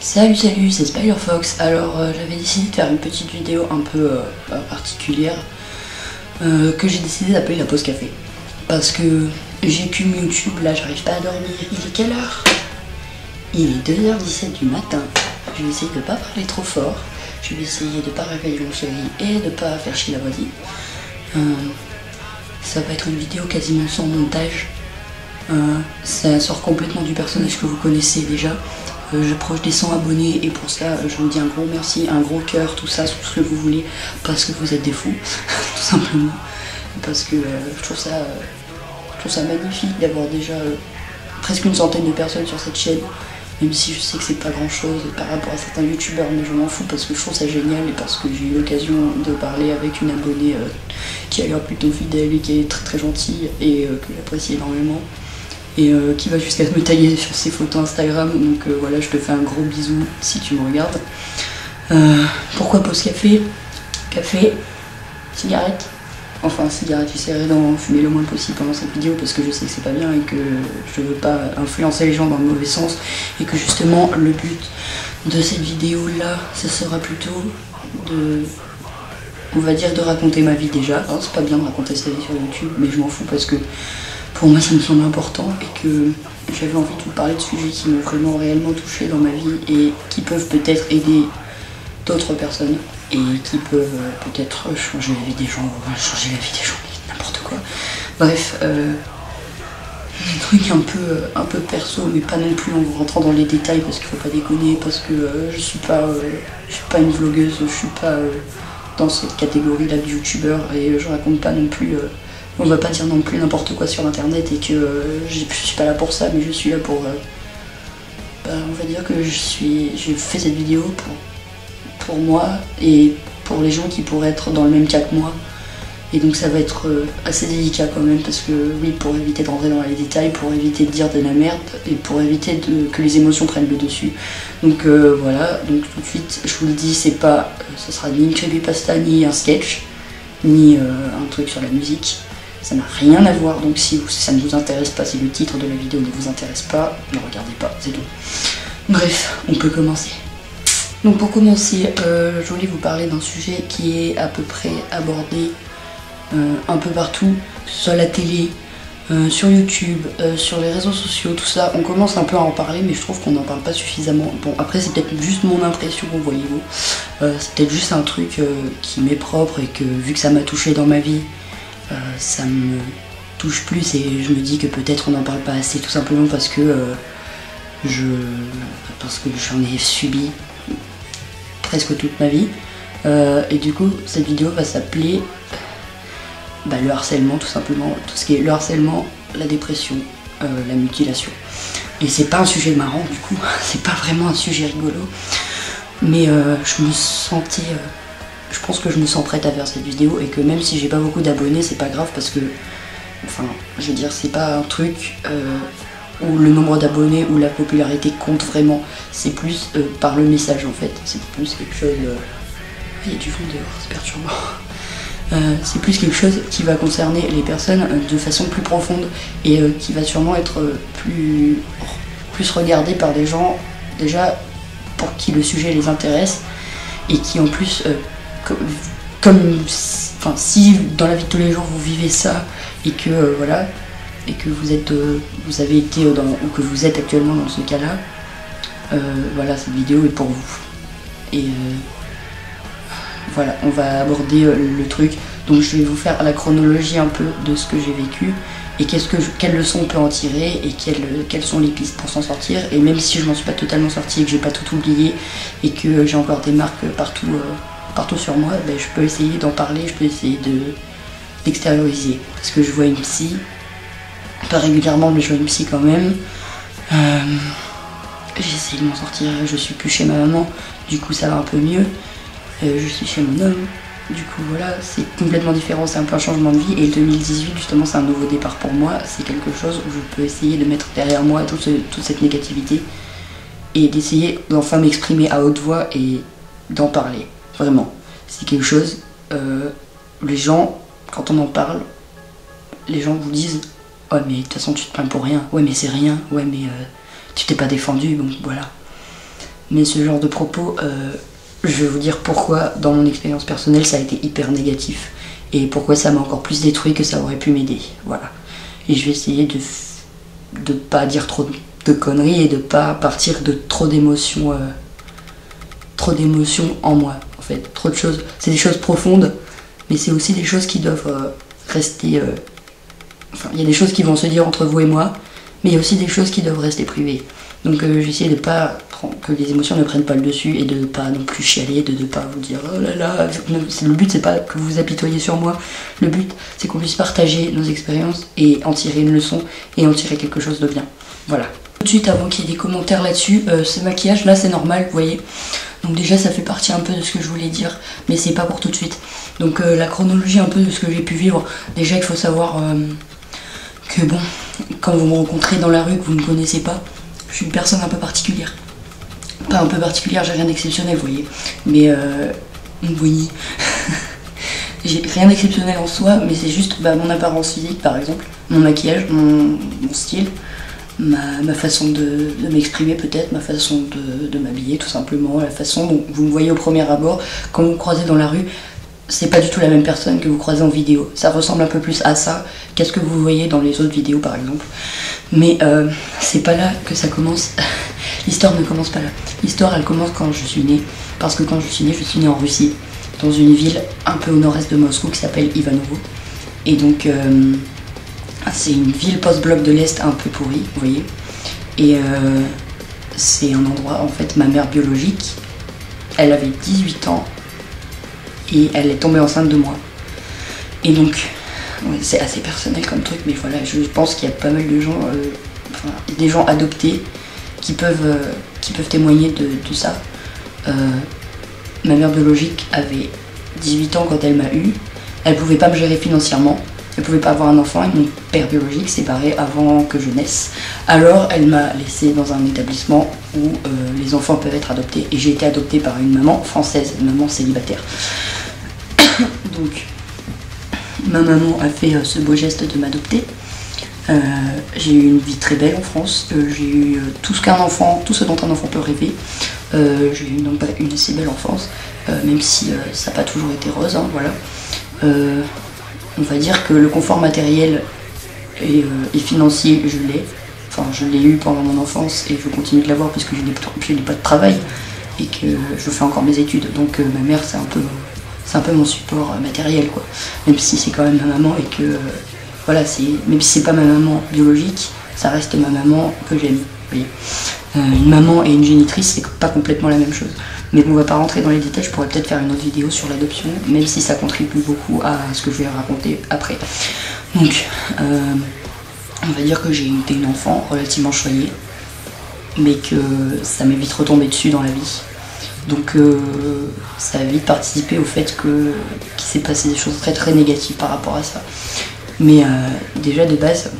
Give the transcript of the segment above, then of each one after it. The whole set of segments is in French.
Salut, c'est Spider-Fox. Alors j'avais décidé de faire une petite vidéo un peu particulière que j'ai décidé d'appeler la pause café. Parce que j'écume YouTube, là j'arrive pas à dormir. Il est quelle heure? Il est 2h17 du matin. Je vais essayer de pas parler trop fort. Je vais essayer de pas réveiller mon chéri et de pas faire chier la voisine. Ça va être une vidéo quasiment sans montage. Ça sort complètement du personnage que vous connaissez déjà. J'approche des 100 abonnés et pour ça je vous dis un gros merci, un gros cœur, tout ça, tout ce que vous voulez, parce que vous êtes des fous, tout simplement. Parce que je trouve ça magnifique d'avoir déjà presque une centaine de personnes sur cette chaîne, même si je sais que c'est pas grand chose par rapport à certains youtubeurs, mais je m'en fous parce que je trouve ça génial et parce que j'ai eu l'occasion de parler avec une abonnée qui a l'air plutôt fidèle et qui est très très gentille et que j'apprécie énormément. Et qui va jusqu'à me taguer sur ses photos Instagram, donc voilà, je te fais un gros bisou si tu me regardes. Pourquoi pause café? Café, cigarette. Enfin, cigarette, j'essaierai d'en fumer le moins possible pendant cette vidéo parce que je sais que c'est pas bien et que je veux pas influencer les gens dans le mauvais sens. Et que justement, le but de cette vidéo là, ça sera plutôt on va dire de raconter ma vie déjà. Alors, c'est pas bien de raconter sa vie sur YouTube, mais je m'en fous parce que pour moi ça me semble important et que j'avais envie de vous parler de sujets qui m'ont vraiment réellement touché dans ma vie et qui peuvent peut-être aider d'autres personnes et qui peuvent peut-être changer la vie des gens, changer la vie des gens, n'importe quoi. Bref, des trucs un peu perso, mais pas non plus en rentrant dans les détails parce qu'il faut pas déconner, parce que je suis pas une vlogueuse, je suis pas dans cette catégorie là de youtubeur et je raconte pas non plus. On va pas dire non plus n'importe quoi sur internet et que je suis pas là pour ça, mais je suis là pour on va dire que j'ai fait cette vidéo pour moi et pour les gens qui pourraient être dans le même cas que moi. Et donc ça va être assez délicat quand même parce que oui, pour éviter de rentrer dans les détails, pour éviter de dire de la merde et pour éviter que les émotions prennent le dessus. Donc voilà, donc tout de suite je vous le dis, ce sera ni une creepypasta ni un sketch, ni un truc sur la musique. Ça n'a rien à voir, donc si ça ne vous intéresse pas, si le titre de la vidéo ne vous intéresse pas, ne regardez pas, c'est tout. Bref, on peut commencer. Donc pour commencer, je voulais vous parler d'un sujet qui est à peu près abordé un peu partout, que ce soit à la télé, sur YouTube, sur les réseaux sociaux, tout ça. On commence un peu à en parler, mais je trouve qu'on n'en parle pas suffisamment. Bon, après c'est peut-être juste mon impression, voyez-vous. C'est peut-être juste un truc qui m'est propre et que vu que ça m'a touché dans ma vie, ça me touche plus et je me dis que peut-être on n'en parle pas assez, tout simplement parce que j'en ai subi presque toute ma vie et du coup cette vidéo va s'appeler le harcèlement, tout simplement, tout ce qui est le harcèlement, la dépression, la mutilation. Et c'est pas un sujet marrant du coup, c'est pas vraiment un sujet rigolo, mais je pense que je me sens prête à faire cette vidéo et que même si j'ai pas beaucoup d'abonnés, c'est pas grave parce que, enfin, je veux dire, c'est pas un truc où le nombre d'abonnés ou la popularité compte vraiment. C'est plus par le message en fait. C'est plus quelque chose. Il y a du vent dehors, c'est perturbant. C'est plus quelque chose qui va concerner les personnes de façon plus profonde et qui va sûrement être plus regardé par des gens déjà pour qui le sujet les intéresse et qui en plus si dans la vie de tous les jours vous vivez ça et que voilà, et que vous avez été ou que vous êtes actuellement dans ce cas-là, voilà, cette vidéo est pour vous. Et voilà, on va aborder le truc. Donc je vais vous faire la chronologie un peu de ce que j'ai vécu et quelles leçons on peut en tirer et quelles sont les pistes pour s'en sortir. Et même si je m'en suis pas totalement sortie et que j'ai pas tout oublié et que j'ai encore des marques partout sur moi, je peux essayer d'en parler, je peux essayer d'extérioriser. Parce que je vois une psy, pas régulièrement, mais je vois une psy quand même. J'essaie de m'en sortir, je suis plus chez ma maman, du coup ça va un peu mieux. Je suis chez mon homme, du coup voilà, c'est complètement différent, c'est un peu un changement de vie. Et 2018 justement c'est un nouveau départ pour moi, c'est quelque chose où je peux essayer de mettre derrière moi toute cette négativité et d'essayer d'enfin m'exprimer à haute voix et d'en parler. Vraiment, c'est quelque chose, les gens, quand on en parle, les gens vous disent « Oh mais de toute façon tu te plains pour rien, ouais mais c'est rien, ouais mais tu t'es pas défendu, donc voilà ». Mais ce genre de propos, je vais vous dire pourquoi, dans mon expérience personnelle, ça a été hyper négatif. Et pourquoi ça m'a encore plus détruit que ça aurait pu m'aider. Voilà. Et je vais essayer de pas dire trop de conneries et de pas partir de trop d'émotions en moi, en fait. Trop de choses. C'est des choses profondes, mais c'est aussi des choses qui doivent rester... Enfin, il y a des choses qui vont se dire entre vous et moi, mais il y a aussi des choses qui doivent rester privées. Donc j'essaie de pas que les émotions ne prennent pas le dessus et de ne pas non plus chialer, de ne pas vous dire oh là là. Le but c'est pas que vous vous apitoyez sur moi, le but c'est qu'on puisse partager nos expériences et en tirer une leçon et en tirer quelque chose de bien. Voilà. Tout de suite avant qu'il y ait des commentaires là-dessus, ce maquillage là c'est normal, vous voyez. Donc déjà ça fait partie un peu de ce que je voulais dire, mais c'est pas pour tout de suite. Donc la chronologie un peu de ce que j'ai pu vivre, déjà il faut savoir que bon, quand vous me rencontrez dans la rue que vous ne connaissez pas, je suis une personne un peu particulière. Pas un peu particulière, j'ai rien d'exceptionnel, vous voyez. Mais vous voyez. J'ai rien d'exceptionnel en soi, mais c'est juste mon apparence physique par exemple, mon maquillage, mon style, ma façon de m'exprimer peut-être, ma façon de m'habiller tout simplement, la façon dont vous me voyez au premier abord. Quand vous me croisez dans la rue, c'est pas du tout la même personne que vous croisez en vidéo. Ça ressemble un peu plus à ça qu'à ce que vous voyez dans les autres vidéos par exemple. Mais c'est pas là que ça commence. L'histoire ne commence pas là. L'histoire elle commence quand je suis née. Parce que quand je suis née en Russie, dans une ville un peu au nord-est de Moscou qui s'appelle Ivanovo. Et donc c'est une ville post-bloc de l'Est un peu pourrie, vous voyez. Et c'est un endroit, en fait, ma mère biologique, elle avait 18 ans et elle est tombée enceinte de moi. Et donc, ouais, c'est assez personnel comme truc, mais voilà, je pense qu'il y a pas mal de gens, des gens adoptés qui peuvent témoigner de ça. Ma mère biologique avait 18 ans quand elle m'a eu. Elle pouvait pas me gérer financièrement. Elle pouvait pas avoir un enfant et mon père biologique s'est barré avant que je naisse. Alors elle m'a laissée dans un établissement où les enfants peuvent être adoptés. Et j'ai été adoptée par une maman française, une maman célibataire. Donc ma maman a fait ce beau geste de m'adopter. J'ai eu une vie très belle en France. J'ai eu tout ce dont un enfant peut rêver. J'ai eu une assez belle enfance, même si ça n'a pas toujours été rose, hein, voilà. On va dire que le confort matériel et financier, je l'ai. Enfin, je l'ai eu pendant mon enfance et je continue de l'avoir puisque je n'ai pas de travail et que je fais encore mes études. Donc ma mère, c'est un peu mon support matériel, quoi. Même si c'est quand même ma maman et que, voilà, même si c'est pas ma maman biologique, ça reste ma maman que j'aime, vous voyez. Une maman et une génitrice, c'est pas complètement la même chose. Mais on va pas rentrer dans les détails, je pourrais peut-être faire une autre vidéo sur l'adoption, même si ça contribue beaucoup à ce que je vais raconter après. Donc, on va dire que j'ai été une enfant relativement choyée, mais que ça m'est vite retombé dessus dans la vie. Donc ça a vite participé au fait qu'il s'est passé des choses très très négatives par rapport à ça. Mais déjà de base,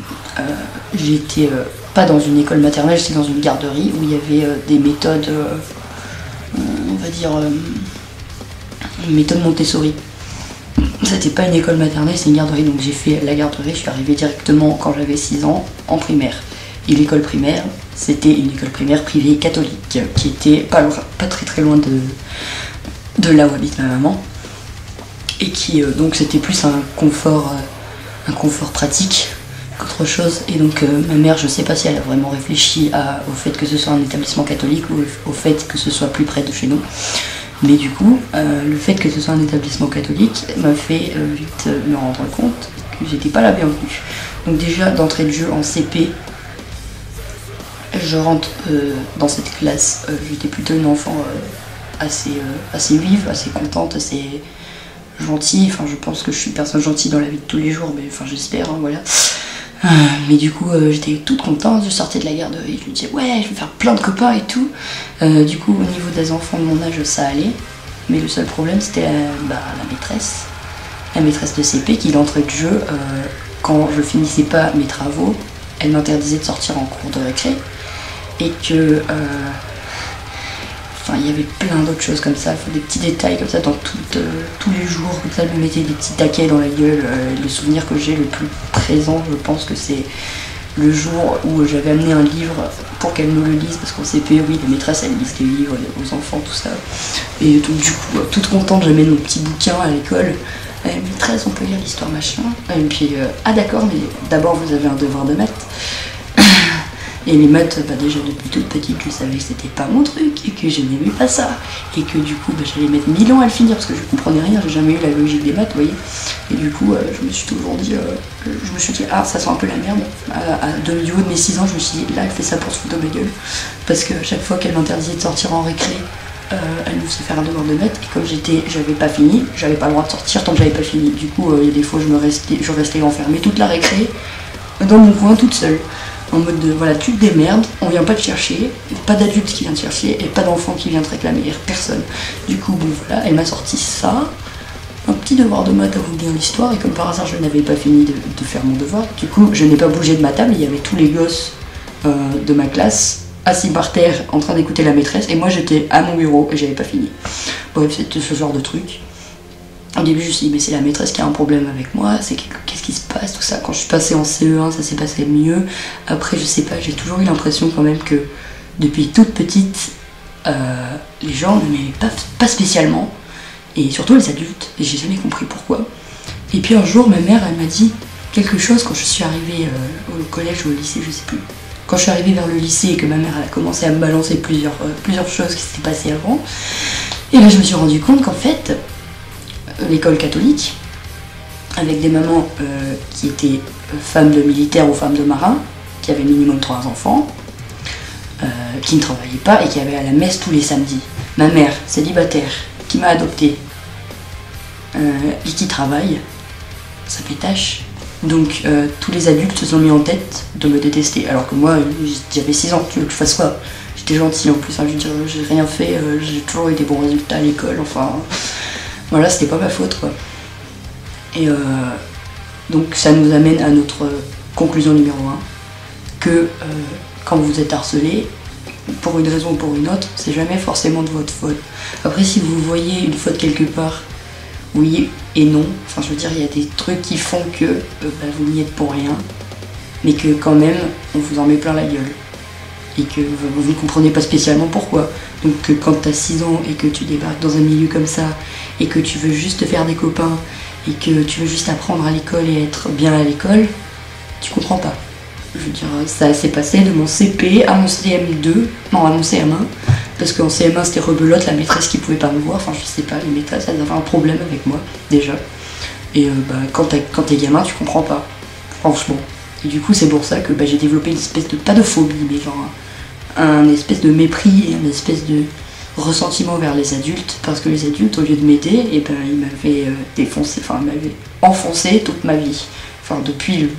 j'étais pas dans une école maternelle, j'étais dans une garderie où il y avait des méthodes, on va dire, une méthode Montessori. C'était pas une école maternelle, c'est une garderie, donc j'ai fait la garderie, je suis arrivée directement quand j'avais 6 ans en primaire. Et l'école primaire, c'était une école primaire privée catholique qui était pas très très loin de là où habite ma maman. Et qui, donc c'était plus un confort pratique qu'autre chose. Et donc ma mère, je sais pas si elle a vraiment réfléchi au fait que ce soit un établissement catholique ou au fait que ce soit plus près de chez nous. Mais du coup, le fait que ce soit un établissement catholique m'a fait vite me rendre compte que j'étais pas la bienvenue. Donc déjà, d'entrée de jeu en CP, je rentre dans cette classe, j'étais plutôt une enfant assez vive, assez contente, assez gentille. Enfin, je pense que je suis une personne gentille dans la vie de tous les jours, mais enfin j'espère, hein, voilà. Mais du coup, j'étais toute contente, je sortais de la garderie, je me disais ouais, je vais faire plein de copains et tout. Du coup, au niveau des enfants de mon âge, ça allait. Mais le seul problème, c'était la maîtresse de CP qui, d'entrée de jeu, quand je finissais pas mes travaux, elle m'interdisait de sortir en cours de récré. Et que il y avait plein d'autres choses comme ça, des petits détails comme ça dans tous les jours, comme ça, elle me mettait des petits taquets dans la gueule. Le souvenir que j'ai le plus présent, je pense que c'est le jour où j'avais amené un livre pour qu'elle me le lise, parce qu'en CP, oui, les maîtresses, elles lisent des livres aux enfants, tout ça. Et donc, du coup, toute contente, j'amène mon petit bouquin à l'école. Maîtresse, on peut lire l'histoire machin. Et puis, ah d'accord, mais d'abord, vous avez un devoir de maths. Et les maths, déjà depuis toute petite, je savais que c'était pas mon truc et que je n'aimais pas ça. Et que du coup, j'allais mettre 1000 ans à le finir parce que je comprenais rien, j'ai jamais eu la logique des maths, vous voyez. Et du coup, je me suis toujours dit, ah, ça sent un peu la merde. Du haut de mes 6 ans, je me suis dit, là, elle fait ça pour se foutre de ma gueule. Parce que chaque fois qu'elle m'interdisait de sortir en récré, elle nous faisait faire un devoir de maths. Et comme j'avais pas fini, j'avais pas le droit de sortir tant que j'avais pas fini. Du coup, il y a des fois, je restais enfermée toute la récré dans mon coin toute seule. En mode de, voilà, tu te démerdes, on vient pas te chercher, pas d'adulte qui vient te chercher et pas d'enfant qui vient te réclamer, personne. Du coup, bon voilà, elle m'a sorti ça, un petit devoir de maths à vous dire l'histoire, et comme par hasard je n'avais pas fini de faire mon devoir, du coup je n'ai pas bougé de ma table, il y avait tous les gosses de ma classe assis par terre en train d'écouter la maîtresse, et moi j'étais à mon bureau et j'avais pas fini. Bref, c'était ce genre de truc. Au début, je me suis dit, mais c'est la maîtresse qui a un problème avec moi, qu'est-ce qui se passe, tout ça. Quand je suis passée en CE1, ça s'est passé mieux. Après, je sais pas, j'ai toujours eu l'impression quand même que depuis toute petite, les gens ne m'aimaient pas spécialement, et surtout les adultes, et j'ai jamais compris pourquoi. Et puis un jour, ma mère, elle m'a dit quelque chose quand je suis arrivée au collège ou au lycée, je sais plus. Quand je suis arrivée vers le lycée et que ma mère a commencé à me balancer plusieurs choses qui s'étaient passées avant, et là je me suis rendu compte qu'en fait, l'école catholique, avec des mamans qui étaient femmes de militaires ou femmes de marins, qui avaient minimum 3 enfants, qui ne travaillaient pas et qui allaient à la messe tous les samedis. Ma mère, célibataire, qui m'a adoptée et qui travaille, ça fait tâche. Donc tous les adultes se sont mis en tête de me détester, alors que moi j'avais 6 ans, tu veux que je fasse quoi? J'étais gentille en plus, hein, je veux dire, j'ai rien fait, j'ai toujours eu des bons résultats à l'école, enfin... Voilà, c'était pas ma faute, quoi. Et donc ça nous amène à notre conclusion numéro 1, que quand vous êtes harcelé, pour une raison ou pour une autre, c'est jamais forcément de votre faute. Après, si vous voyez une faute quelque part, oui et non, enfin je veux dire, il y a des trucs qui font que vous n'y êtes pour rien, mais que quand même, on vous en met plein la gueule. Et que vous ne comprenez pas spécialement pourquoi. Donc quand tu as 6 ans et que tu débarques dans un milieu comme ça, et que tu veux juste te faire des copains, et que tu veux juste apprendre à l'école et être bien à l'école, tu comprends pas. Je veux dire, ça s'est passé de mon CP à mon CM2, non à mon CM1, parce qu'en CM1 c'était rebelote, la maîtresse qui pouvait pas me voir, enfin je sais pas, les maîtresses elles avaient un problème avec moi, déjà. Et quand t'es gamin, tu comprends pas, franchement. Et du coup c'est pour ça que j'ai développé une espèce de, pas de phobie, mais genre un espèce de mépris et un espèce de ressentiment vers les adultes, parce que les adultes, au lieu de m'aider, ils m'avaient défoncé, enfin ils m'avaient enfoncé toute ma vie, enfin depuis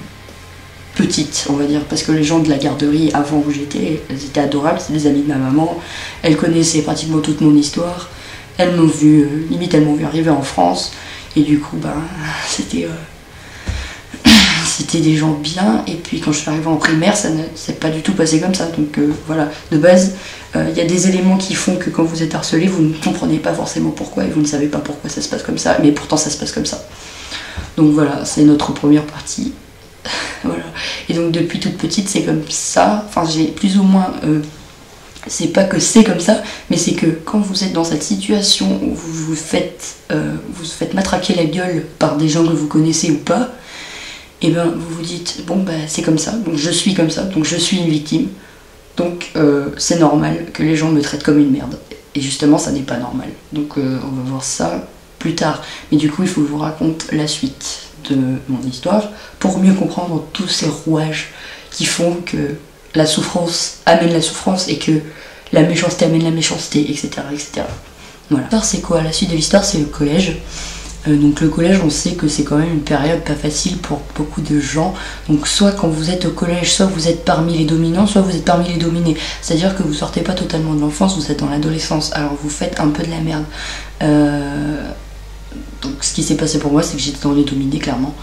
petite, on va dire, parce que les gens de la garderie avant où j'étais, elles étaient adorables, c'est des amis de ma maman, elles connaissaient pratiquement toute mon histoire, elles m'ont vu, limite elles m'ont vu arriver en France, et du coup c'était des gens bien, et puis quand je suis arrivée en primaire, ça ne s'est pas du tout passé comme ça, donc voilà, de base, il y a des éléments qui font que quand vous êtes harcelé, vous ne comprenez pas forcément pourquoi, et vous ne savez pas pourquoi ça se passe comme ça, mais pourtant ça se passe comme ça. Donc voilà, c'est notre première partie. Voilà. Et donc depuis toute petite, c'est comme ça, enfin j'ai plus ou moins... c'est pas que c'est comme ça, mais c'est que quand vous êtes dans cette situation où vous vous faites matraquer la gueule par des gens que vous connaissez ou pas, et vous vous dites, bon c'est comme ça, donc je suis comme ça, donc je suis une victime, donc c'est normal que les gens me traitent comme une merde. Et justement ça n'est pas normal, donc on va voir ça plus tard. Mais du coup il faut que je vous raconte la suite de mon histoire pour mieux comprendre tous ces rouages qui font que la souffrance amène la souffrance et que la méchanceté amène la méchanceté, etc. etc. Voilà. C'est quoi? La suite de l'histoire, c'est le collège. Donc le collège, on sait que c'est quand même une période pas facile pour beaucoup de gens. Donc soit quand vous êtes au collège, soit vous êtes parmi les dominants, soit vous êtes parmi les dominés. C'est-à-dire que vous sortez pas totalement de l'enfance, vous êtes dans l'adolescence. Alors vous faites un peu de la merde. Donc ce qui s'est passé pour moi, c'est que j'étais dans les dominés, clairement.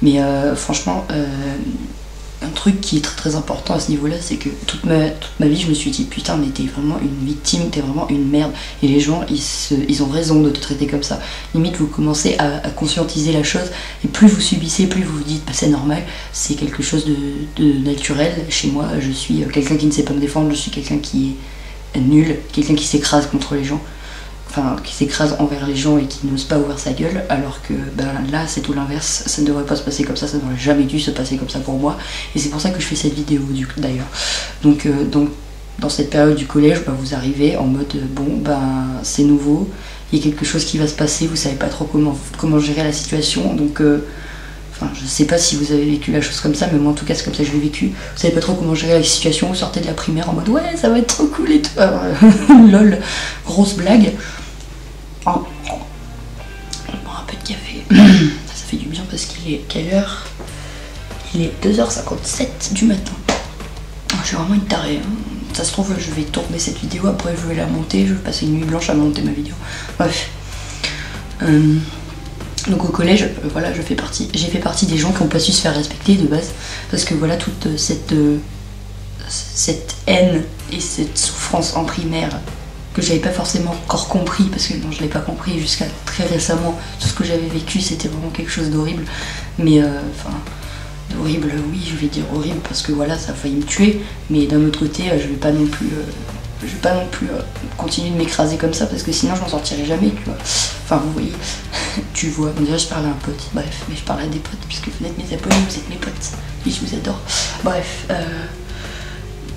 Mais franchement, un truc qui est très très important à ce niveau là, c'est que toute ma vie je me suis dit putain mais t'es vraiment une victime, t'es vraiment une merde, et les gens ils ont raison de te traiter comme ça. Limite vous commencez à conscientiser la chose, et plus vous subissez, plus vous vous dites bah, c'est normal, c'est quelque chose de naturel chez moi, je suis quelqu'un qui ne sait pas me défendre, je suis quelqu'un qui est nul, quelqu'un qui s'écrase contre les gens, enfin qui s'écrase envers les gens et qui n'ose pas ouvrir sa gueule, alors que ben là c'est tout l'inverse, ça ne devrait pas se passer comme ça n'aurait jamais dû se passer comme ça pour moi, et c'est pour ça que je fais cette vidéo d'ailleurs. Donc dans cette période du collège, ben, vous arrivez en mode bon ben c'est nouveau, il y a quelque chose qui va se passer, vous savez pas trop comment gérer la situation, donc enfin, je sais pas si vous avez vécu la chose comme ça, mais moi en tout cas c'est comme ça que je l'ai vécu. Vous savez pas trop comment gérer la situation, vous sortez de la primaire en mode ouais ça va être trop cool et tout. Lol, grosse blague. Oh. Je bois un peu de café. Ça fait du bien parce qu'il est quelle heure? Il est 2h57 du matin. Je suis vraiment une tarée. Hein. Ça se trouve je vais tourner cette vidéo, après je vais la monter, je vais passer une nuit blanche à monter ma vidéo. Bref. Donc au collège, voilà, j'ai fait partie des gens qui n'ont pas su se faire respecter de base, parce que voilà, toute cette haine et cette souffrance en primaire que j'avais pas forcément encore compris, parce que non, je l'ai pas compris jusqu'à très récemment. Tout ce que j'avais vécu, c'était vraiment quelque chose d'horrible, mais enfin d'horrible, oui, je vais dire horrible parce que voilà, ça a failli me tuer, mais d'un autre côté, je vais pas non plus continuer de m'écraser comme ça, parce que sinon je m'en sortirai jamais, tu vois. Enfin vous voyez, tu vois, on dirait que je parle à un pote, bref, mais je parle à des potes puisque vous êtes mes abonnés, vous êtes mes potes, oui je vous adore. Bref,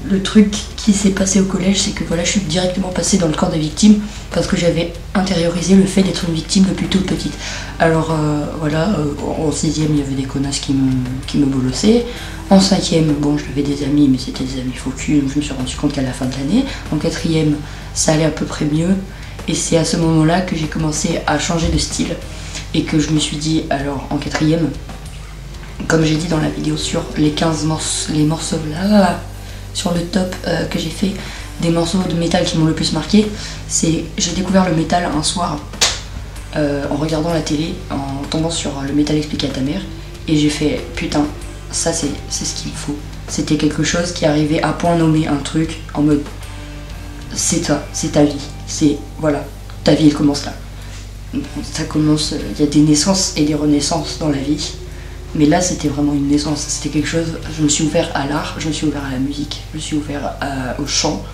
le truc qui s'est passé au collège, c'est que voilà, je suis directement passée dans le camp des victimes parce que j'avais intériorisé le fait d'être une victime depuis toute petite. Alors voilà, en 6ème il y avait des connasses qui me bolossaient. En 5ème, bon, j'avais des amis, mais c'était des amis faux cul, donc je me suis rendu compte qu'à la fin de l'année. En 4ème, ça allait à peu près mieux, et c'est à ce moment-là que j'ai commencé à changer de style et que je me suis dit, alors en 4ème, comme j'ai dit dans la vidéo sur les 15 morceaux là, sur le top que j'ai fait, des morceaux de métal qui m'ont le plus marqué, c'est j'ai découvert le métal un soir en regardant la télé, en tombant sur le métal expliqué à ta mère, et j'ai fait putain, ça c'est ce qu'il me faut. C'était quelque chose qui arrivait à point nommé un truc en mode c'est toi, c'est ta vie, c'est voilà, ta vie elle commence là. Ça commence, il y a des naissances et des renaissances dans la vie. Mais là, c'était vraiment une naissance, c'était quelque chose, je me suis ouvert à l'art, je me suis ouvert à la musique, je me suis ouvert au chant,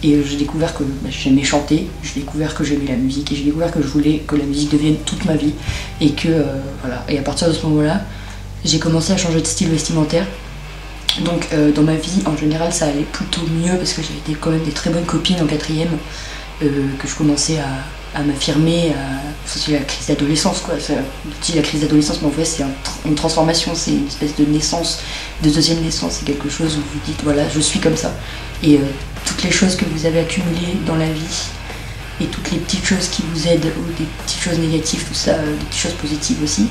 et j'ai découvert que j'aimais chanter, j'ai découvert que j'aimais la musique, et j'ai découvert que je voulais que la musique devienne toute ma vie, et que, voilà, et à partir de ce moment-là, j'ai commencé à changer de style vestimentaire. Donc dans ma vie, en général, ça allait plutôt mieux, parce que j'avais quand même des très bonnes copines en 4ème, que je commençais à m'affirmer, c'est la crise d'adolescence quoi, je dis la crise d'adolescence mais en vrai c'est une transformation, c'est une espèce de naissance, de deuxième naissance, c'est quelque chose où vous dites voilà je suis comme ça, et toutes les choses que vous avez accumulées dans la vie, et toutes les petites choses qui vous aident, ou des petites choses négatives, tout ça, des petites choses positives aussi,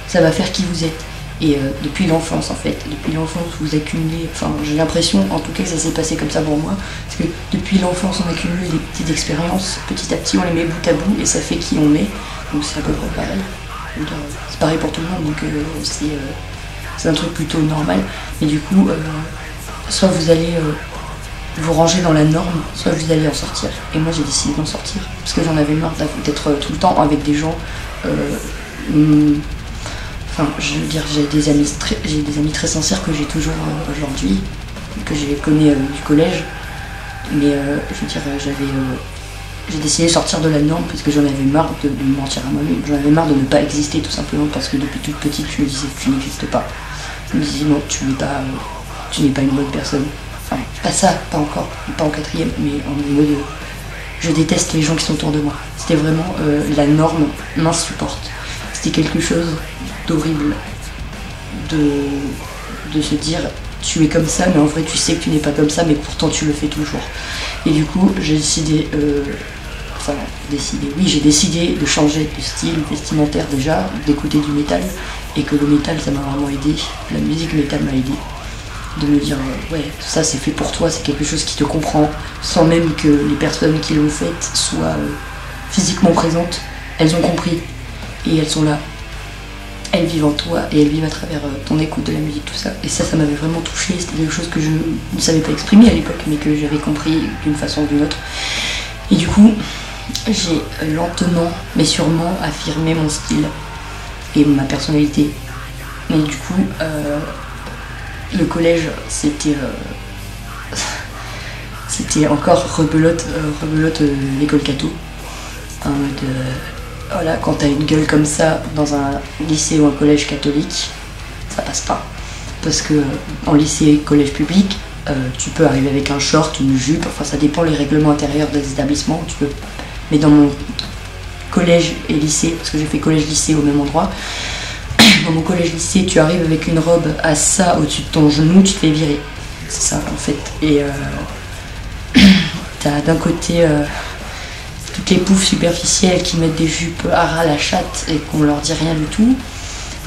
ça va faire qui vous êtes. Et depuis l'enfance en fait, depuis l'enfance vous accumulez, enfin j'ai l'impression en tout cas que ça s'est passé comme ça pour moi, parce que depuis l'enfance on accumule des petites expériences, petit à petit on les met bout à bout et ça fait qui on est, donc c'est à peu près pareil. C'est pareil pour tout le monde, donc c'est un truc plutôt normal, mais du coup soit vous allez vous ranger dans la norme, soit vous allez en sortir, et moi j'ai décidé d'en sortir, parce que j'en avais marre d'être tout le temps avec des gens enfin, je veux dire, j'ai des amis très sincères que j'ai toujours aujourd'hui, que j'ai connus du collège, mais je veux dire, j'ai décidé de sortir de la norme parce que j'en avais marre de me mentir à moi-même, j'en avais marre de ne pas exister tout simplement parce que depuis toute petite je me disais tu n'existes pas, je me disais non tu n'es pas une bonne personne, enfin pas ça, pas encore, pas en 4ème, mais en mode je déteste les gens qui sont autour de moi, c'était vraiment la norme m'insupporte, c'était quelque chose d'horrible de se dire tu es comme ça mais en vrai tu sais que tu n'es pas comme ça mais pourtant tu le fais toujours, et du coup j'ai décidé j'ai décidé de changer de style vestimentaire, déjà d'écouter du métal, et que le métal ça m'a vraiment aidé, la musique métal m'a aidé, de me dire ouais ça c'est fait pour toi, c'est quelque chose qui te comprend, sans même que les personnes qui l'ont fait soient physiquement présentes, elles ont compris et elles sont là. elles vivent en toi et elles vivent à travers ton écoute de la musique, tout ça. Et ça m'avait vraiment touchée, c'était quelque chose que je ne savais pas exprimer à l'époque, mais que j'avais compris d'une façon ou d'une autre. Et du coup, j'ai lentement, mais sûrement affirmé mon style et ma personnalité. Mais du coup, le collège, c'était encore rebelote l'école catho. En mode, voilà, quand t'as une gueule comme ça dans un lycée ou un collège catholique, ça passe pas. Parce que en lycée et collège public, tu peux arriver avec un short, une jupe, enfin ça dépend les règlements intérieurs des établissements. Tu peux... Mais dans mon collège et lycée, parce que j'ai fait collège-lycée au même endroit, dans mon collège-lycée, tu arrives avec une robe à ça au-dessus de ton genou, tu te fais virer. C'est ça en fait. Et t'as d'un côté toutes les poufs superficielles qui mettent des jupes à ras la chatte et qu'on leur dit rien du tout.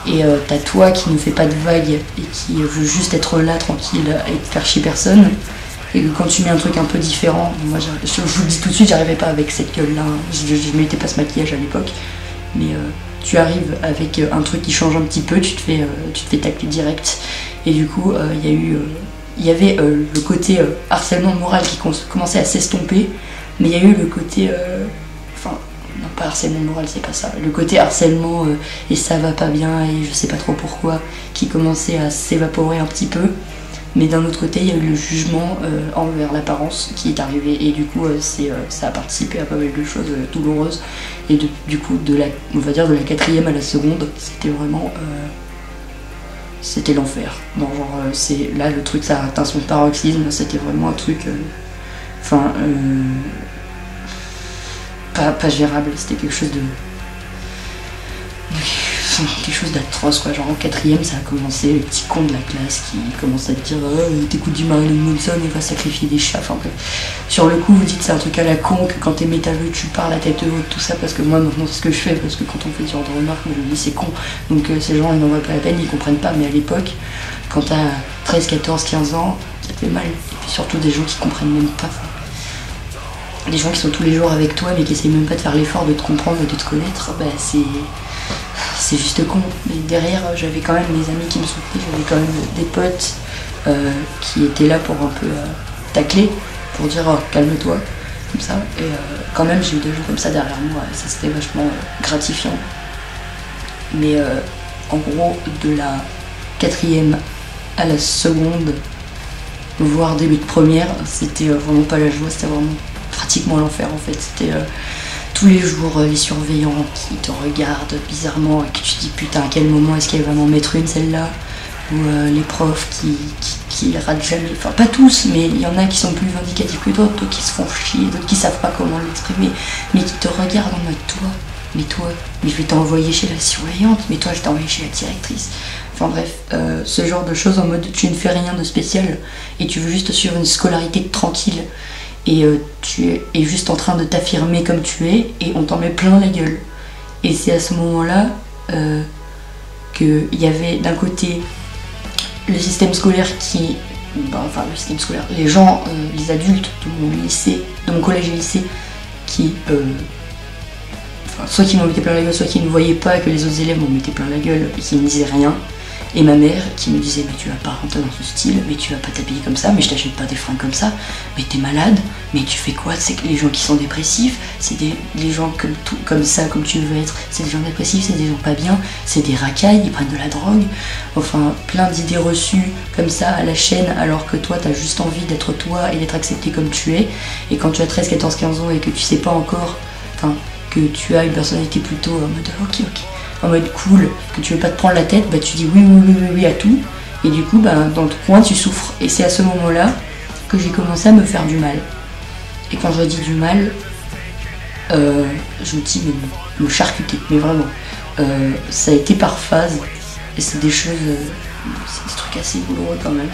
Et t'as toi qui ne fais pas de vagues et qui veut juste être là tranquille et faire chier personne. Et que quand tu mets un truc un peu différent, moi je vous le dis tout de suite, j'arrivais pas avec cette gueule là, je mettais pas ce maquillage à l'époque. Mais tu arrives avec un truc qui change un petit peu, tu te fais tacler direct. Et du coup, il y avait le côté harcèlement moral qui commençait à s'estomper, mais il y a eu le côté... non pas harcèlement moral, c'est pas ça. Le côté harcèlement et ça va pas bien et je sais pas trop pourquoi, qui commençait à s'évaporer un petit peu. Mais d'un autre côté, il y a eu le jugement envers l'apparence qui est arrivé et du coup, ça a participé à pas mal de choses douloureuses. Et du coup, on va dire de la 4e à la seconde, c'était vraiment... c'était l'enfer. Là, le truc, ça a atteint son paroxysme, c'était vraiment un truc... pas gérable, c'était quelque chose d'atroce quoi. Genre en 4e, ça a commencé, le petit con de la classe qui commence à te dire t'écoutes du Marilyn Manson et va sacrifier des chats. Enfin bref, sur le coup vous dites c'est un truc à la con, que quand t'es métalleux tu parles à tête haute, tout ça, parce que moi maintenant c'est ce que je fais, parce que quand on fait ce genre de remarques, je me dis c'est con, donc ces gens ils n'en voient pas la peine, ils comprennent pas. Mais à l'époque, quand t'as 13, 14, 15 ans, ça te fait mal. Et puis surtout des gens qui comprennent même pas ça. Des gens qui sont tous les jours avec toi mais qui essayent même pas de faire l'effort de te comprendre et de te connaître, bah c'est juste con. Mais derrière, j'avais quand même des amis qui me soutenaient, j'avais quand même des potes qui étaient là pour un peu tacler, pour dire oh, calme-toi, comme ça. Et quand même, j'ai eu des gens comme ça derrière moi, et ça c'était vachement gratifiant. Mais en gros, de la 4e à la seconde, voire début de première, c'était vraiment pas la joie, c'était vraiment pratiquement l'enfer en fait. C'était tous les jours les surveillants qui te regardent bizarrement et que tu te dis putain à quel moment est-ce qu'elle va m'en mettre une celle-là, ou les profs qui ratent jamais, enfin pas tous, mais il y en a qui sont plus vindicatifs que d'autres qui se font chier, d'autres qui savent pas comment l'exprimer, mais qui te regardent en mode toi, mais je vais t'envoyer chez la surveillante, mais toi je t'ai envoyé chez la directrice. Enfin bref, ce genre de choses en mode tu ne fais rien de spécial et tu veux juste suivre une scolarité tranquille. Et tu es juste en train de t'affirmer comme tu es et on t'en met plein la gueule. Et c'est à ce moment-là qu'il y avait d'un côté le système scolaire le système scolaire, les gens, les adultes de mon collège et lycée qui soit qui m'en mettaient plein la gueule, soit qui ne voyaient pas que les autres élèves m'en mettaient plein la gueule et qui ne disaient rien. Et ma mère qui me disait mais tu vas pas rentrer dans ce style, mais tu vas pas t'habiller comme ça, mais je t'achète pas des fringues comme ça, mais t'es malade, mais tu fais quoi? C'est que les gens qui sont dépressifs, c'est les gens comme ça, comme tu veux être, c'est des gens dépressifs, c'est des gens pas bien, c'est des racailles, ils prennent de la drogue, enfin plein d'idées reçues comme ça à la chaîne, alors que toi t'as juste envie d'être toi et d'être accepté comme tu es. Et quand tu as 13, 14, 15 ans et que tu sais pas encore, que tu as une personnalité plutôt en mode ok, en mode cool, que tu veux pas te prendre la tête, bah tu dis oui à tout, et du coup dans le coin tu souffres. Et c'est à ce moment-là que j'ai commencé à me faire du mal. Et quand je dis du mal, je me dis mais me charcuter, mais vraiment. Ça a été par phase, et c'est des choses, c'est des trucs assez douloureux quand même.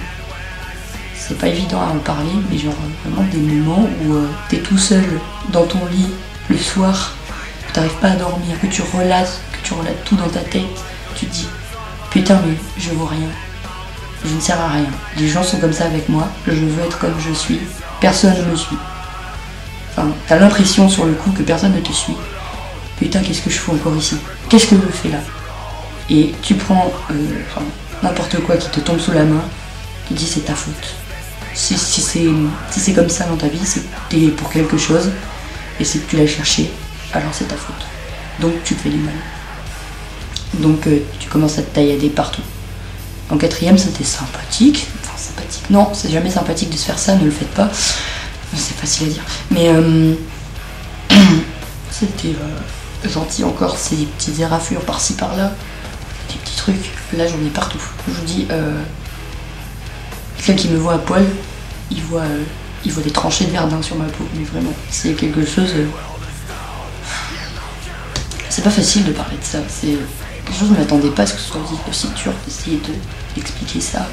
C'est pas évident à en parler, mais genre vraiment des moments où t'es tout seul dans ton lit le soir, que t'arrives pas à dormir, que tu relates tout dans ta tête, tu te dis putain mais je vaux rien, je ne sers à rien, les gens sont comme ça avec moi, je veux être comme je suis, personne ne me suit. Enfin, t'as l'impression sur le coup que personne ne te suit. Putain, qu'est-ce que je fous encore ici? Qu'est-ce que je fais là? et tu prends n'importe quoi qui te tombe sous la main, tu dis c'est ta faute. Si c'est comme ça dans ta vie, c'est que t'es pour quelque chose, et c'est que tu l'as cherché, alors c'est ta faute. Donc tu te fais du mal. Donc tu commences à te taillader partout. En quatrième, c'était sympathique. Enfin, sympathique. Non, c'est jamais sympathique de se faire ça, ne le faites pas. C'est facile à dire. Mais c'était gentil encore, ces petites éraflures par-ci par-là. Des petits trucs. Là, j'en ai partout. Je vous dis, quelqu'un qui me voit à poil, il voit des tranchées de verdun sur ma peau. Mais vraiment, c'est quelque chose... C'est pas facile de parler de ça. C'est quelque chose, je ne m'attendais pas à ce que ce soit aussi dur d'essayer d'expliquer ça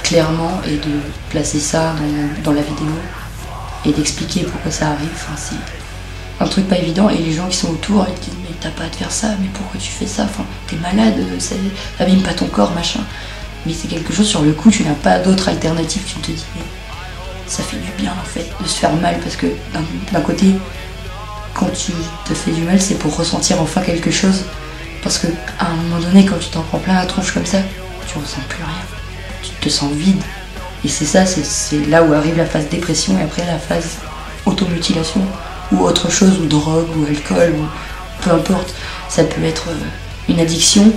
clairement et de placer ça dans la vidéo et d'expliquer pourquoi ça arrive. Enfin, c'est un truc pas évident et les gens qui sont autour ils te disent mais t'as pas à te faire ça, mais pourquoi tu fais ça, enfin, t'es malade, ça abîme pas ton corps, machin. Mais c'est quelque chose sur le coup, tu n'as pas d'autre alternative, tu te dis mais ça fait du bien en fait de se faire mal parce que d'un côté quand tu te fais du mal c'est pour ressentir enfin quelque chose parce que à un moment donné quand tu t'en prends plein la tronche comme ça tu ressens plus rien, tu te sens vide et c'est ça, c'est là où arrive la phase dépression et après la phase automutilation ou autre chose, ou drogue ou alcool ou peu importe, ça peut être une addiction,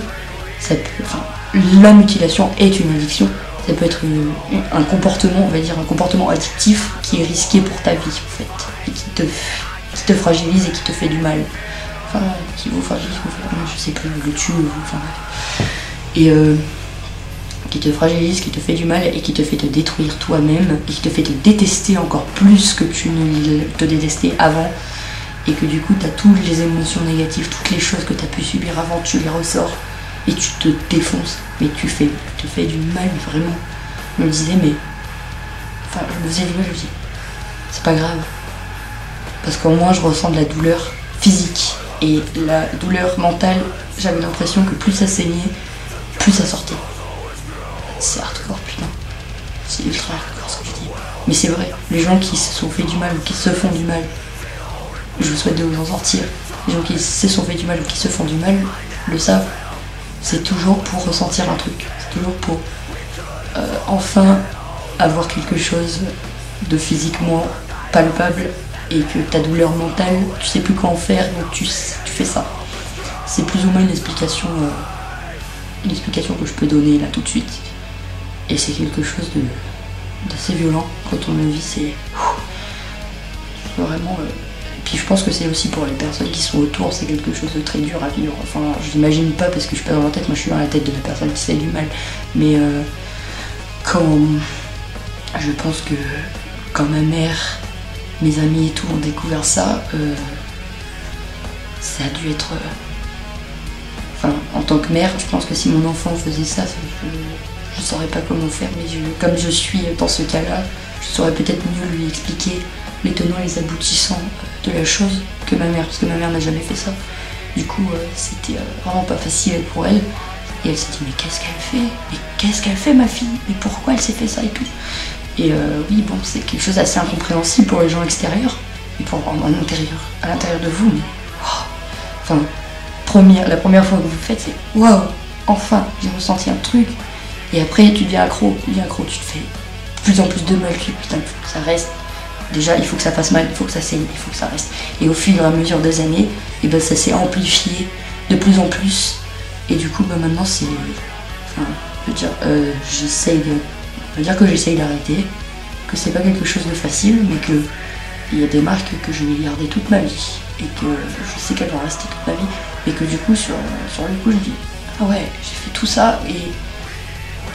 la mutilation est une addiction, ça peut être un comportement, on va dire un comportement addictif qui est risqué pour ta vie en fait et qui te fragilise et qui te fait du mal. Enfin, qui vous fragilise, je sais plus, le tue, enfin et qui te fragilise, qui te fait du mal et qui te fait te détruire toi-même et qui te fait te détester encore plus que tu ne te détestais avant et que du coup tu as toutes les émotions négatives, toutes les choses que tu as pu subir avant, tu les ressors et tu te défonces, mais tu te fais du mal vraiment. Je me disais mais, enfin je me faisais du mal, je me dis c'est pas grave parce qu'au moins je ressens de la douleur physique et la douleur mentale, j'avais l'impression que plus ça saignait, plus ça sortait. C'est hardcore, putain. C'est ultra hardcore ce que je dis. Mais c'est vrai, les gens qui se sont fait du mal ou qui se font du mal, je vous souhaite de vous en sortir. Les gens qui se sont fait du mal ou qui se font du mal le savent. C'est toujours pour ressentir un truc. C'est toujours pour enfin avoir quelque chose de physiquement palpable et que ta douleur mentale, tu sais plus quoi en faire, donc tu fais ça. C'est plus ou moins une explication que je peux donner là tout de suite. Et c'est quelque chose d'assez violent quand on le vit, c'est vraiment... Et puis je pense que c'est aussi pour les personnes qui sont autour, c'est quelque chose de très dur à vivre. Enfin, je l'imagine pas parce que je suis pas dans leur tête, moi je suis dans la tête de la personne qui se fait du mal. Mais quand je pense que quand ma mère, mes amis et tout ont découvert ça, ça a dû être... Enfin, en tant que mère, je pense que si mon enfant faisait ça, je saurais pas comment faire, mais comme je suis dans ce cas-là, je saurais peut-être mieux lui expliquer les tenants et les aboutissants de la chose que ma mère, parce que ma mère n'a jamais fait ça. Du coup, c'était vraiment pas facile pour elle. Et elle s'est dit, mais qu'est-ce qu'elle fait? Mais qu'est-ce qu'elle fait, ma fille? Mais pourquoi elle s'est fait ça et tout? Et oui, bon, c'est quelque chose d'assez incompréhensible pour les gens extérieurs, et pour à l'intérieur de vous, mais... Oh, enfin, la première fois que vous le faites, c'est waouh, enfin, j'ai ressenti un truc. Et après, tu deviens accro, tu te fais de plus en plus de mal, tu dis putain, il faut que ça reste. Déjà, il faut que ça fasse mal, il faut que ça saigne, il faut que ça reste. Et au fur et à mesure des années, et ben, ça s'est amplifié de plus en plus. Et du coup, ben, maintenant, c'est... Enfin, je veux dire, on va dire que j'essaye d'arrêter, que c'est pas quelque chose de facile, mais que il y a des marques que je vais garder toute ma vie. Et que je sais qu'elles vont rester toute ma vie. Et que du coup, sur le coup, je dis, ah ouais, j'ai fait tout ça, et...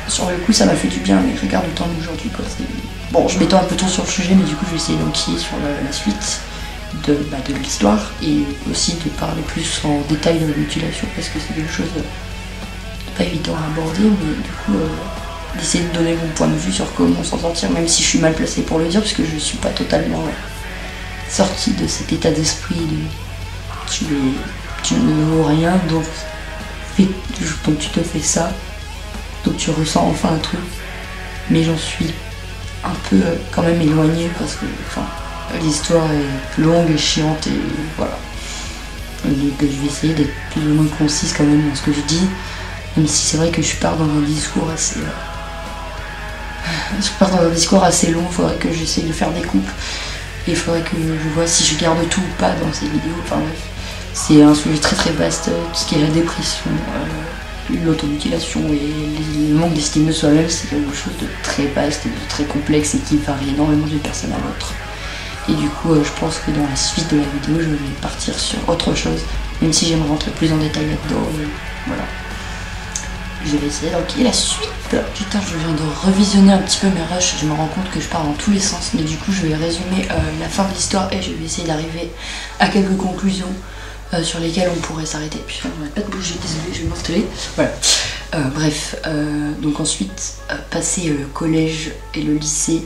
Sur le coup, ça m'a fait du bien, mais regarde le temps d'aujourd'hui, quoi. Bon, je m'étends un peu trop sur le sujet, mais du coup, je vais essayer d'enquiller sur la suite de l'histoire et aussi de parler plus en détail de la mutilation, parce que c'est quelque chose de pas évident à aborder, mais du coup, d'essayer de donner mon point de vue sur comment s'en sortir, même si je suis mal placée pour le dire, parce que je suis pas totalement sortie de cet état d'esprit de tu ne vaux rien, donc tu te fais ça. Donc tu ressens enfin un truc, mais j'en suis un peu quand même éloignée parce que l'histoire est longue et chiante et voilà. Donc je vais essayer d'être plus ou moins concise quand même dans ce que je dis, même si c'est vrai que je pars dans un discours assez... long, il faudrait que j'essaye de faire des coupes. Et il faudrait que je vois si je garde tout ou pas dans ces vidéos. Enfin bref, c'est un sujet très très vaste, tout ce qui est la dépression, l'automutilation et le manque d'estime de soi-même, c'est quelque chose de très vaste, de très complexe et qui varie énormément d'une personne à l'autre. Et du coup, je pense que dans la suite de la vidéo, je vais partir sur autre chose, même si j'aimerais rentrer plus en détail là-dedans. Voilà. Je vais essayer d'enquiller la suite. Putain, je viens de revisionner un petit peu mes rushs, je me rends compte que je pars dans tous les sens, mais du coup je vais résumer la fin de l'histoire et je vais essayer d'arriver à quelques conclusions sur lesquelles on pourrait s'arrêter. Putain, on va pas de bouger, désolé, je vais m'installer. Voilà. Bref, donc ensuite, passer le collège et le lycée,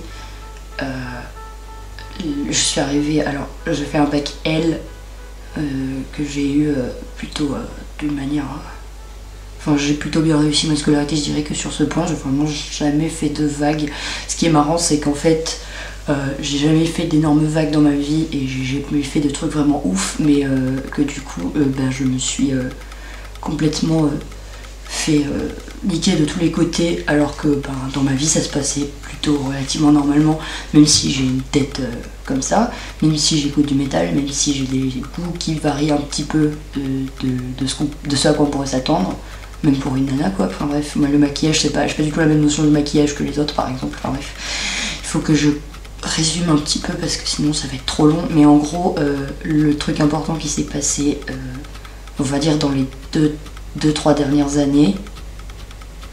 je suis arrivée, alors j'ai fait un bac L que j'ai eu plutôt d'une manière... Enfin, j'ai plutôt bien réussi ma scolarité, je dirais que sur ce point, j'ai vraiment jamais fait de vagues. Ce qui est marrant, c'est qu'en fait, j'ai jamais fait d'énormes vagues dans ma vie et j'ai jamais fait de trucs vraiment ouf, mais que du coup, je me suis complètement fait niquer de tous les côtés, alors que dans ma vie, ça se passait plutôt relativement normalement, même si j'ai une tête comme ça, même si j'écoute du métal, même si j'ai des goûts qui varient un petit peu de ce à quoi on pourrait s'attendre. Même pour une nana quoi, enfin bref, moi le maquillage j'ai pas du tout la même notion de maquillage que les autres par exemple, enfin bref. Il faut que je résume un petit peu parce que sinon ça va être trop long, mais en gros le truc important qui s'est passé, on va dire dans les 2-3 dernières années,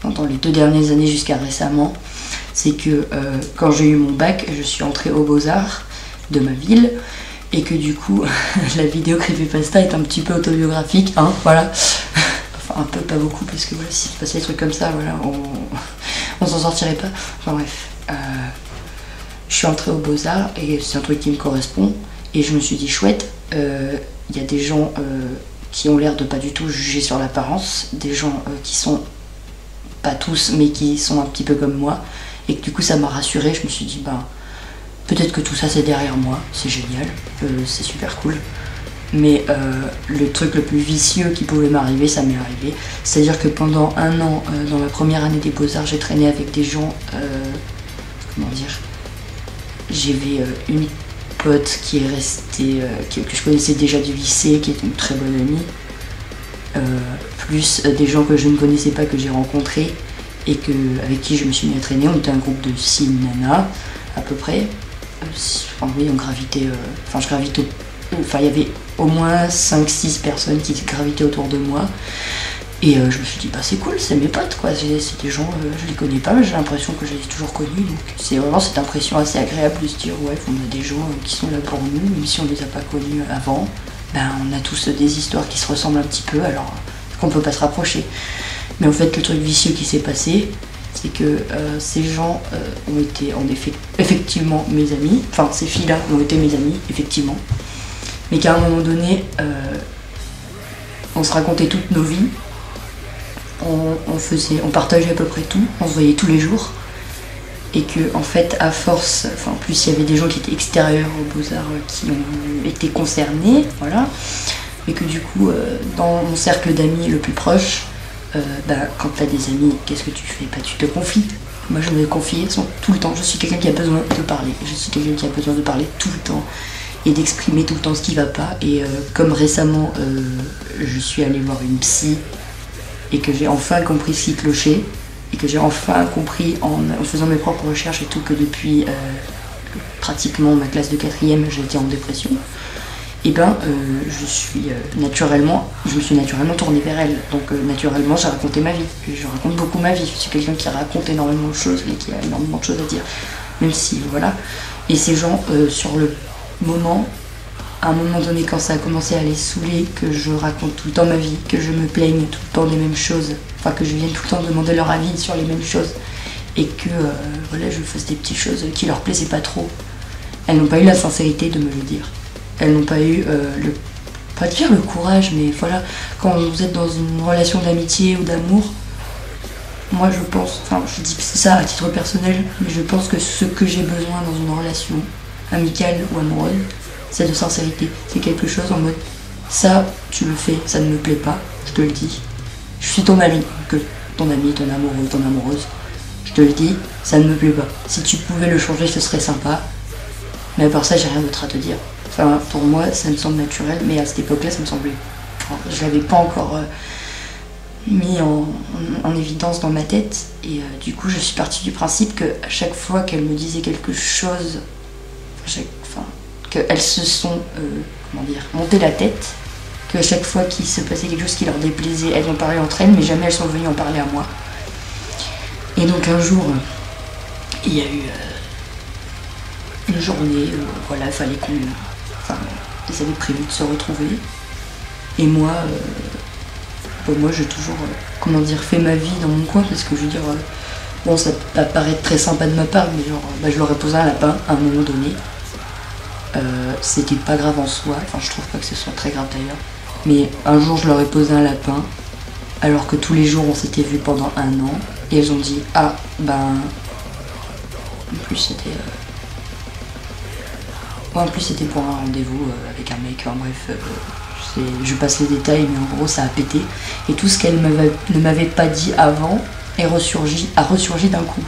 dans les 2 dernières années jusqu'à récemment, c'est que quand j'ai eu mon bac, je suis entrée aux Beaux-Arts de ma ville, et que du coup la vidéo Creepypasta est un petit peu autobiographique, hein, voilà. Enfin, un peu, pas beaucoup, parce que voilà, si se passait des trucs comme ça, voilà, on s'en sortirait pas. Enfin bref, je suis entrée aux Beaux-Arts et c'est un truc qui me correspond. Et je me suis dit, chouette, il y a des gens qui ont l'air de pas du tout juger sur l'apparence, des gens qui sont, pas tous, mais qui sont un petit peu comme moi. Et que du coup, ça m'a rassurée. Je me suis dit, peut-être que tout ça c'est derrière moi, c'est génial, c'est super cool. Mais le truc le plus vicieux qui pouvait m'arriver, ça m'est arrivé. C'est-à-dire que pendant 1 an, dans ma première année des Beaux-Arts, j'ai traîné avec des gens... comment dire, j'avais une pote qui est restée... que je connaissais déjà du lycée, qui est une très bonne amie. Plus des gens que je ne connaissais pas, que j'ai rencontrés, et avec qui je me suis mis à traîner. On était un groupe de 6 nanas, à peu près. Enfin oui, on gravitait... je gravitais... Enfin, il y avait au moins 5-6 personnes qui gravitaient autour de moi. Et je me suis dit, c'est cool, c'est mes potes, quoi. C'est des gens, je les connais pas, mais j'ai l'impression que je les ai toujours connus. Donc c'est vraiment cette impression assez agréable de se dire, ouais, on a des gens qui sont là pour nous, même si on les a pas connus avant. On a tous des histoires qui se ressemblent un petit peu, alors qu'on peut pas se rapprocher. Mais en fait, le truc vicieux qui s'est passé, c'est que ces gens ont été effectivement mes amis. Enfin, ces filles-là ont été mes amis, effectivement. Mais qu'à un moment donné, on se racontait toutes nos vies, on partageait à peu près tout, on se voyait tous les jours, et que en fait, à force, en plus il y avait des gens qui étaient extérieurs aux Beaux-Arts qui ont été concernés, voilà, et que du coup, dans mon cercle d'amis le plus proche, quand t'as des amis, qu'est-ce que tu fais? Tu te confies. Moi je me confie tout le temps, je suis quelqu'un qui a besoin de parler, tout le temps, et d'exprimer tout le temps ce qui va pas. Et comme récemment je suis allée voir une psy et que j'ai enfin compris ce qui clochait, et que j'ai enfin compris en faisant mes propres recherches et tout, que depuis pratiquement ma classe de 4e j'étais en dépression, et je me suis naturellement tournée vers elle. Donc naturellement j'ai raconté ma vie, je raconte beaucoup ma vie, je suis quelqu'un qui raconte énormément de choses et qui a énormément de choses à dire, même si voilà. Et ces gens sur le moment, à un moment donné, quand ça a commencé à les saouler, que je raconte tout le temps ma vie, que je me plaigne tout le temps des mêmes choses, que je vienne tout le temps demander leur avis sur les mêmes choses, et que je fasse des petites choses qui leur plaisaient pas trop, elles n'ont pas eu la sincérité de me le dire. Elles n'ont pas eu pas dire le courage, mais voilà, quand vous êtes dans une relation d'amitié ou d'amour, moi je pense, je dis ça à titre personnel, mais je pense que ce que j'ai besoin dans une relation amicale ou amoureuse, c'est de sincérité. C'est quelque chose en mode, ça, tu le fais, ça ne me plaît pas, je te le dis. Je suis ton ami, que ton ami, ton amoureux, ton amoureuse. Je te le dis, ça ne me plaît pas. Si tu pouvais le changer, ce serait sympa. Mais à part ça, j'ai rien d'autre à te dire. Enfin, pour moi, ça me semble naturel, mais à cette époque-là, ça me semblait... Enfin, je l'avais pas encore mis en évidence dans ma tête. Et du coup, je suis partie du principe que à chaque fois qu'elle me disait quelque chose, qu'elles se sont, montées la tête, qu'à chaque fois qu'il se passait quelque chose qui leur déplaisait, elles en parlaient entre elles, mais jamais elles sont venues en parler à moi. Et donc un jour, il y a eu une journée où voilà, il fallait qu'on... Enfin, ils avaient prévu de se retrouver. Et moi, moi j'ai toujours, fait ma vie dans mon coin, parce que je veux dire, bon, ça va paraître très sympa de ma part, mais genre, je leur ai posé un lapin à un moment donné. C'était pas grave en soi, enfin je trouve pas que ce soit très grave d'ailleurs. Mais un jour je leur ai posé un lapin, alors que tous les jours on s'était vus pendant 1 an, et elles ont dit ah ben... En plus c'était pour un rendez-vous avec un mec, enfin, bref, je passe les détails, mais en gros ça a pété. Et tout ce qu'elle ne m'avait pas dit avant a ressurgi d'un coup.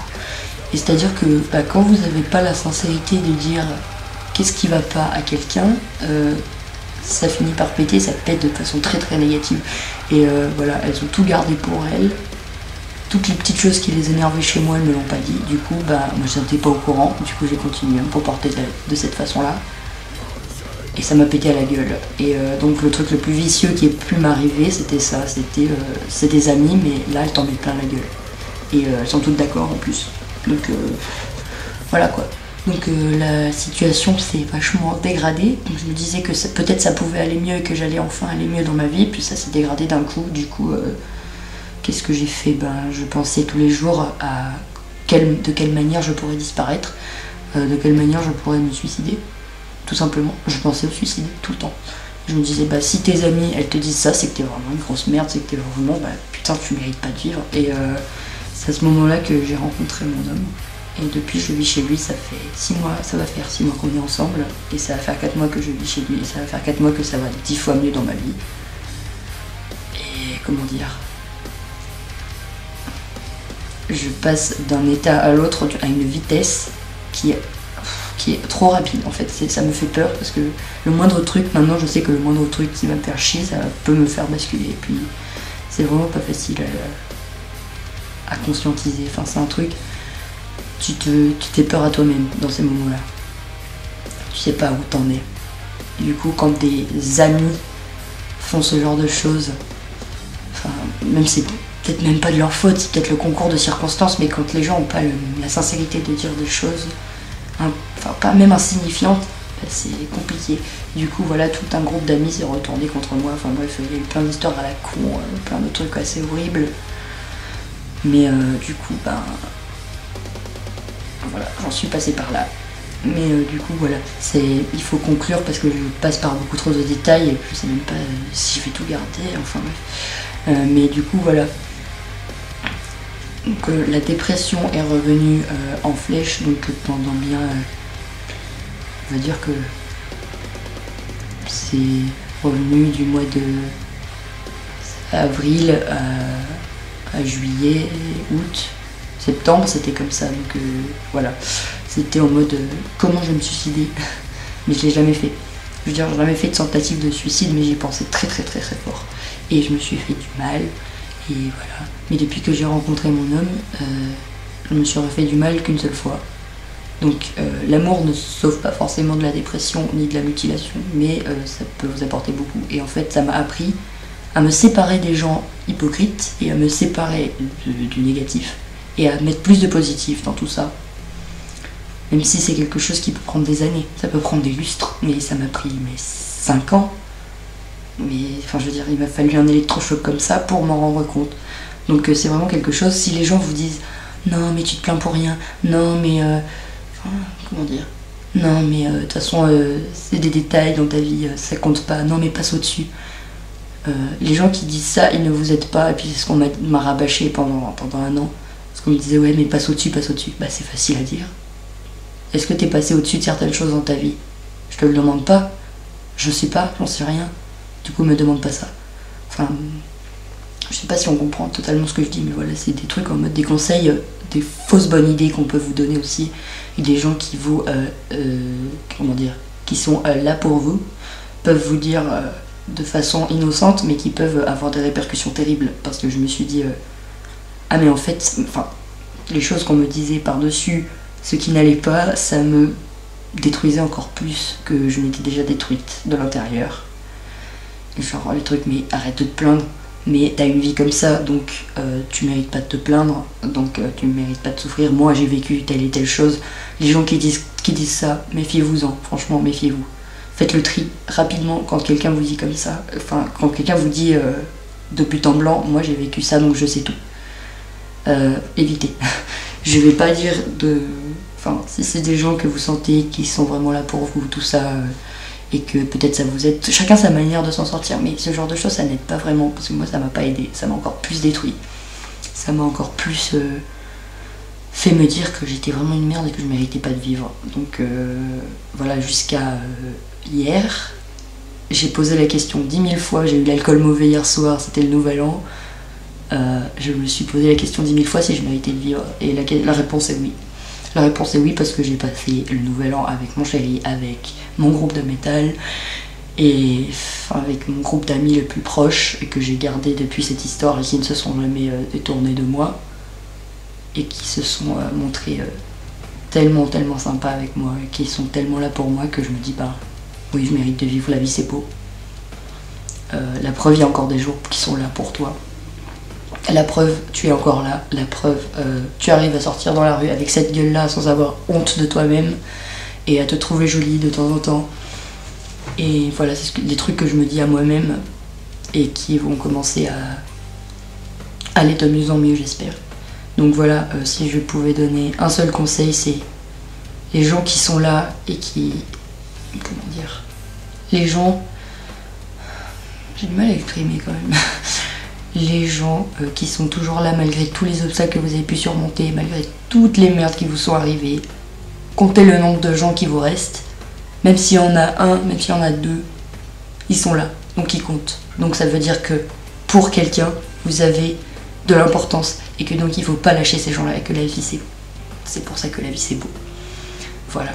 Et c'est-à-dire que quand vous n'avez pas la sincérité de dire qu'est-ce qui va pas à quelqu'un, ça finit par péter, ça pète de façon très très négative. Et voilà, elles ont tout gardé pour elles. Toutes les petites choses qui les énervaient chez moi, elles ne me l'ont pas dit. Du coup, moi je n'étais pas au courant. Du coup, j'ai continué à me comporter de cette façon-là. Et ça m'a pété à la gueule. Et donc le truc le plus vicieux qui ait pu m'arriver, c'était ça. C'est des amis, mais là, elles t'en mettent plein la gueule. Et elles sont toutes d'accord en plus. Donc voilà quoi. Donc la situation s'est vachement dégradée. Donc je me disais que peut-être ça pouvait aller mieux et que j'allais enfin aller mieux dans ma vie. Puis ça s'est dégradé d'un coup. Du coup, qu'est-ce que j'ai fait? Je pensais tous les jours à de quelle manière je pourrais disparaître, de quelle manière je pourrais me suicider. Tout simplement, je pensais au suicide tout le temps. Je me disais, si tes amis, elles te disent ça, c'est que t'es vraiment une grosse merde, c'est que t'es vraiment, putain, tu mérites pas de vivre. Et c'est à ce moment-là que j'ai rencontré mon homme. Et depuis, je vis chez lui, ça fait 6 mois, ça va faire 6 mois qu'on est ensemble. Et ça va faire 4 mois que je vis chez lui. Et ça va faire 4 mois que ça va 10 fois mieux dans ma vie. Et comment dire, je passe d'un état à l'autre à une vitesse qui est trop rapide en fait. Ça me fait peur parce que le moindre truc, maintenant je sais que le moindre truc qui va me faire chier, ça peut me faire basculer. Et puis c'est vraiment pas facile à conscientiser. Enfin, c'est un truc, tu t'es peur à toi-même dans ces moments-là. Tu sais pas où t'en es. Du coup, quand des amis font ce genre de choses, enfin, même c'est peut-être même pas de leur faute, c'est peut-être le concours de circonstances, mais quand les gens n'ont pas la sincérité de dire des choses, pas même insignifiantes, c'est compliqué. Du coup, voilà, tout un groupe d'amis s'est retourné contre moi. Enfin bref, il y a eu plein d'histoires à la con, plein de trucs assez horribles. Mais du coup, voilà, j'en suis passée par là. Mais du coup, voilà, il faut conclure parce que je passe par beaucoup trop de détails et je sais même pas si je vais tout garder. Enfin bref. Mais du coup, voilà. Donc la dépression est revenue en flèche, donc pendant bien, on va dire que c'est revenu du mois de avril à juillet, août, septembre, c'était comme ça. Donc voilà, c'était en mode comment je vais me suicider, mais je l'ai jamais fait. Je veux dire, j'ai jamais fait de tentative de suicide, mais j'y pensais très très très très fort. Et je me suis fait du mal. Et voilà. Mais depuis que j'ai rencontré mon homme, je me suis refait du mal qu'une seule fois. Donc l'amour ne sauve pas forcément de la dépression ni de la mutilation, mais ça peut vous apporter beaucoup. Et en fait, ça m'a appris à me séparer des gens hypocrites et à me séparer du négatif et à mettre plus de positif dans tout ça. Même si c'est quelque chose qui peut prendre des années, ça peut prendre des lustres, mais ça m'a pris 5 ans. Mais enfin, je veux dire, il m'a fallu un électrochoc comme ça pour m'en rendre compte. Donc c'est vraiment quelque chose, si les gens vous disent non mais tu te plains pour rien, non mais comment dire, non mais de toute façon c'est des détails dans ta vie, ça compte pas, non mais passe au-dessus. Les gens qui disent ça, ils ne vous aident pas. Et puis c'est ce qu'on m'a rabâché pendant 1 an. Parce qu'on me disait ouais mais passe au-dessus, passe au-dessus. C'est facile à dire. Est-ce que t'es passé au-dessus de certaines choses dans ta vie? Je te le demande pas, je sais pas, j'en sais rien. Du coup, me demande pas ça. Enfin, je sais pas si on comprend totalement ce que je dis, mais voilà, c'est des trucs en mode des conseils, des fausses bonnes idées qu'on peut vous donner aussi, et des gens qui vous, comment dire, qui sont là pour vous, peuvent vous dire de façon innocente, mais qui peuvent avoir des répercussions terribles, parce que je me suis dit, ah mais en fait, enfin, les choses qu'on me disait par-dessus, ce qui n'allait pas, ça me détruisait encore plus que je n'étais déjà détruite de l'intérieur. Genre les trucs, mais arrête de te plaindre, mais t'as une vie comme ça, donc tu mérites pas de te plaindre, donc tu mérites pas de souffrir. Moi j'ai vécu telle et telle chose. Les gens qui disent ça, méfiez-vous-en, franchement méfiez-vous. Faites le tri rapidement quand quelqu'un vous dit comme ça, enfin quand quelqu'un vous dit de but en blanc, moi j'ai vécu ça donc je sais tout. Évitez. Je vais pas dire de... Enfin, si c'est des gens que vous sentez qui sont vraiment là pour vous, tout ça, et que peut-être ça vous aide, chacun sa manière de s'en sortir, mais ce genre de choses ça n'aide pas vraiment, parce que moi ça m'a pas aidé, ça m'a encore plus détruit. Ça m'a encore plus fait me dire que j'étais vraiment une merde et que je méritais pas de vivre. Donc voilà, jusqu'à hier, j'ai posé la question 10 000 fois, j'ai eu l'alcool mauvais hier soir, c'était le nouvel an. Je me suis posé la question 10 000 fois si je méritais de vivre, et la réponse est oui. La réponse est oui, parce que j'ai passé le nouvel an avec mon chéri, avec mon groupe de métal, et enfin, avec mon groupe d'amis le plus proche, et que j'ai gardé depuis cette histoire, et qui ne se sont jamais détournés de moi, et qui se sont montrés tellement sympas avec moi, et qui sont tellement là pour moi que je me dis, bah oui, je mérite de vivre, la vie c'est beau. La preuve, il y a encore des jours qui sont là pour toi. La preuve, tu es encore là. La preuve, tu arrives à sortir dans la rue avec cette gueule-là sans avoir honte de toi-même et à te trouver jolie de temps en temps. Et voilà, c'est des trucs que je me dis à moi-même et qui vont commencer à aller de mieux en mieux, j'espère. Donc voilà, si je pouvais donner un seul conseil, c'est les gens qui sont là et qui... Comment dire? Les gens... J'ai du mal à exprimer quand même. Les gens qui sont toujours là malgré tous les obstacles que vous avez pu surmonter, malgré toutes les merdes qui vous sont arrivées. Comptez le nombre de gens qui vous restent. Même s'il y en a un, même s'il y en a deux, ils sont là, donc ils comptent. Donc ça veut dire que pour quelqu'un, vous avez de l'importance et que donc il faut pas lâcher ces gens-là et que la vie c'est pour ça que la vie c'est beau. Voilà.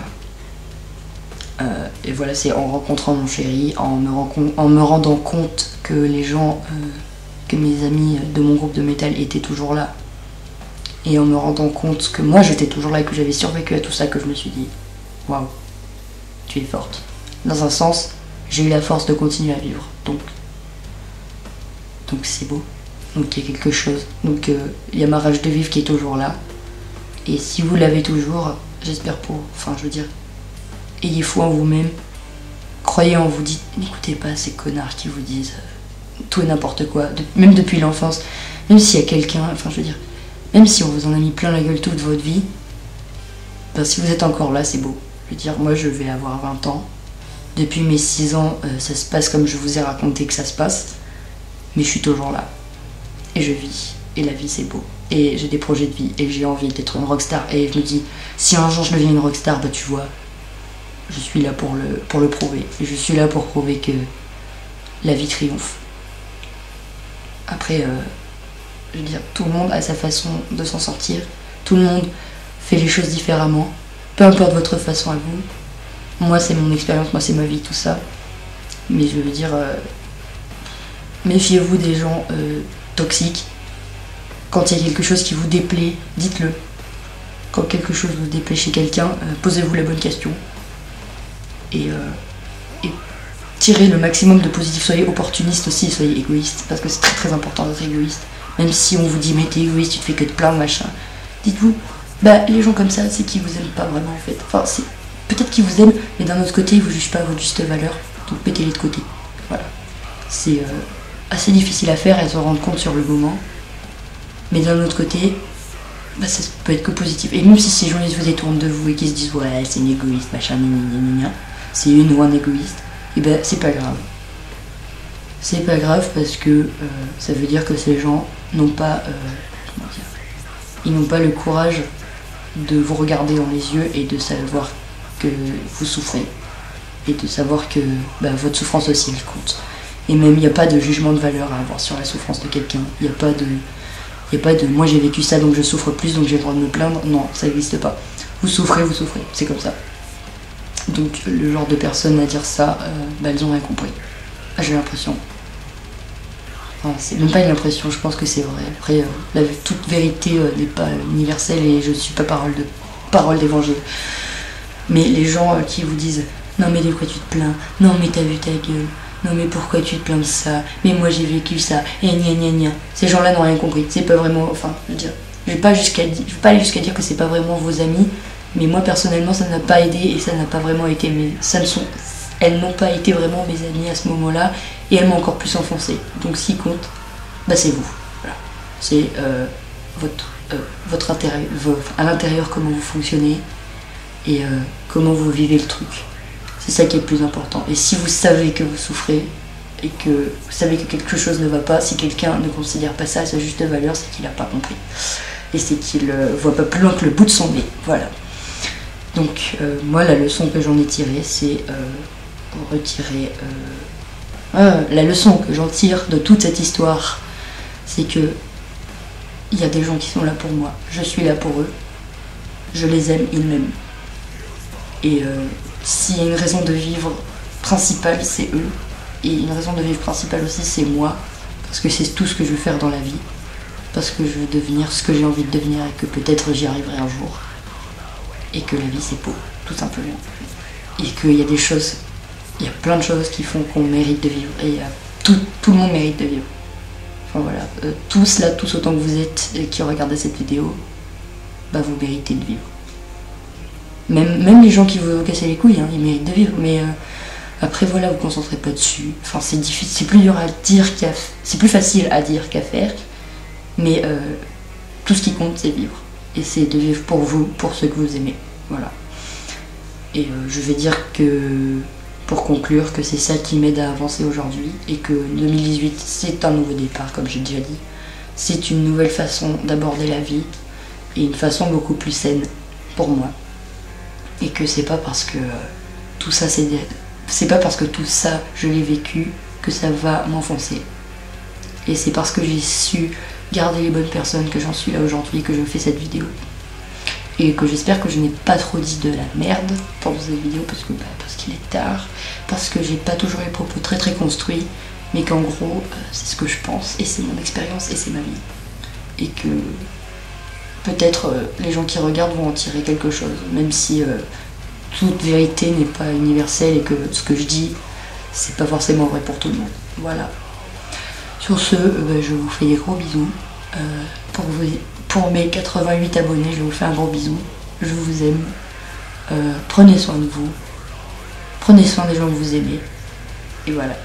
Et voilà, c'est en rencontrant mon chéri, en me rendant compte que les gens... que mes amis de mon groupe de métal étaient toujours là, et en me rendant compte que moi j'étais toujours là et que j'avais survécu à tout ça, que je me suis dit waouh, tu es forte. Dans un sens, j'ai eu la force de continuer à vivre, donc c'est beau. Donc il y a quelque chose, donc il y a ma rage de vivre qui est toujours là, et si vous l'avez toujours, j'espère enfin je veux dire, ayez foi en vous-même, croyez en vous, n'écoutez pas ces connards qui vous disent tout et n'importe quoi, même depuis l'enfance, même s'il y a quelqu'un, enfin je veux dire, même si on vous en a mis plein la gueule toute votre vie, ben, si vous êtes encore là, c'est beau. Je veux dire, moi je vais avoir 20 ans, depuis mes 6 ans, ça se passe comme je vous ai raconté que ça se passe, mais je suis toujours là, et je vis, et la vie c'est beau, et j'ai des projets de vie, et j'ai envie d'être une rockstar, et je me dis, si un jour je deviens une rockstar, bah tu vois, je suis là pour le prouver, et je suis là pour prouver que la vie triomphe. Après, je veux dire, tout le monde a sa façon de s'en sortir. Tout le monde fait les choses différemment. Peu importe votre façon à vous. Moi, c'est mon expérience, moi, c'est ma vie, tout ça. Mais je veux dire, méfiez-vous des gens toxiques. Quand il y a quelque chose qui vous déplaît, dites-le. Quand quelque chose vous déplaît chez quelqu'un, posez-vous la bonne question. Et tirez le maximum de positif, soyez opportuniste aussi, soyez égoïste, parce que c'est très important d'être égoïste. Même si on vous dit mais t'es égoïste, tu te fais que de plaindre, machin. Dites-vous, bah les gens comme ça, c'est qu'ils vous aiment pas vraiment en fait. Enfin, c'est peut-être qu'ils vous aiment, mais d'un autre côté, ils vous jugent pas à votre juste valeur, donc mettez-les de côté. Voilà. C'est assez difficile à faire et à se rendre compte sur le moment. Mais d'un autre côté, bah, ça peut être que positif. Et même si ces gens ils se détournent de vous et qu'ils se disent ouais c'est une égoïste, machin, c'est une ou un égoïste, et ben c'est pas grave. C'est pas grave parce que ça veut dire que ces gens n'ont pas, ils n'ont pas le courage de vous regarder dans les yeux et de savoir que vous souffrez et de savoir que bah, votre souffrance aussi elle compte. Et même, il n'y a pas de jugement de valeur à avoir sur la souffrance de quelqu'un. Il n'y a pas de moi j'ai vécu ça donc je souffre plus donc j'ai le droit de me plaindre. Non, ça n'existe pas. Vous souffrez, c'est comme ça. Donc le genre de personnes à dire ça, elles ont rien compris. J'ai l'impression. Enfin, c'est même pas une impression, je pense que c'est vrai. Après, toute vérité n'est pas universelle et je ne suis pas parole d'évangile. Mais les gens qui vous disent « Non mais de quoi tu te plains ? Non mais t'as vu ta gueule ? Non mais pourquoi tu te plains de ça ? Mais moi j'ai vécu ça, et gna gna gna. » Ces gens-là n'ont rien compris. C'est pas vraiment... Enfin, je veux dire, je vais pas aller jusqu'à dire que c'est pas vraiment vos amis, mais moi personnellement ça n'a pas aidé et ça n'a pas vraiment été... Elles n'ont pas été vraiment mes amies à ce moment-là et elles m'ont encore plus enfoncé. Donc ce qui compte, c'est vous. Voilà. C'est votre intérêt, à l'intérieur comment vous fonctionnez et comment vous vivez le truc. C'est ça qui est le plus important. Et si vous savez que vous souffrez et que vous savez que quelque chose ne va pas, si quelqu'un ne considère pas ça à sa juste valeur, c'est qu'il n'a pas compris. Et c'est qu'il voit pas plus loin que le bout de son nez. Voilà. Donc moi la leçon que j'en ai tirée, c'est retirer... la leçon que j'en tire de toute cette histoire, c'est que il y a des gens qui sont là pour moi. Je suis là pour eux. Je les aime, ils m'aiment. Et s'il y a une raison de vivre principale, c'est eux. Et une raison de vivre principale aussi, c'est moi. Parce que c'est tout ce que je veux faire dans la vie. Parce que je veux devenir ce que j'ai envie de devenir et que peut-être j'y arriverai un jour. Et que la vie, c'est beau, tout simplement. Et qu'il y a des choses, il y a plein de choses qui font qu'on mérite de vivre. Et tout le monde mérite de vivre. Enfin voilà, tous là, tous autant que vous êtes et qui regardez cette vidéo, vous méritez de vivre. Même les gens qui vous cassent les couilles, ils méritent de vivre, mais après voilà, vous ne concentrez pas dessus. Enfin, c'est difficile, c'est plus dur à dire c'est plus facile à dire qu'à faire, mais tout ce qui compte, c'est vivre. Et c'est de vivre pour vous, pour ceux que vous aimez. Voilà. Et je vais dire que, pour conclure, que c'est ça qui m'aide à avancer aujourd'hui, et que 2018, c'est un nouveau départ, comme j'ai déjà dit. C'est une nouvelle façon d'aborder la vie, et une façon beaucoup plus saine pour moi. Et que c'est pas parce que tout ça je l'ai vécu que ça va m'enfoncer. Et c'est parce que j'ai su garder les bonnes personnes que j'en suis là aujourd'hui, que je fais cette vidéo. Et que j'espère que je n'ai pas trop dit de la merde pendant cette vidéo parce qu'il est tard, parce que j'ai pas toujours les propos très très construits, mais qu'en gros c'est ce que je pense et c'est mon expérience et c'est ma vie. Et que peut-être les gens qui regardent vont en tirer quelque chose, même si toute vérité n'est pas universelle et que ce que je dis, c'est pas forcément vrai pour tout le monde. Voilà. Sur ce, je vous fais des gros bisous. Pour mes 88 abonnés, je vous fais un gros bisou. Je vous aime. Prenez soin de vous. Prenez soin des gens que vous aimez. Et voilà.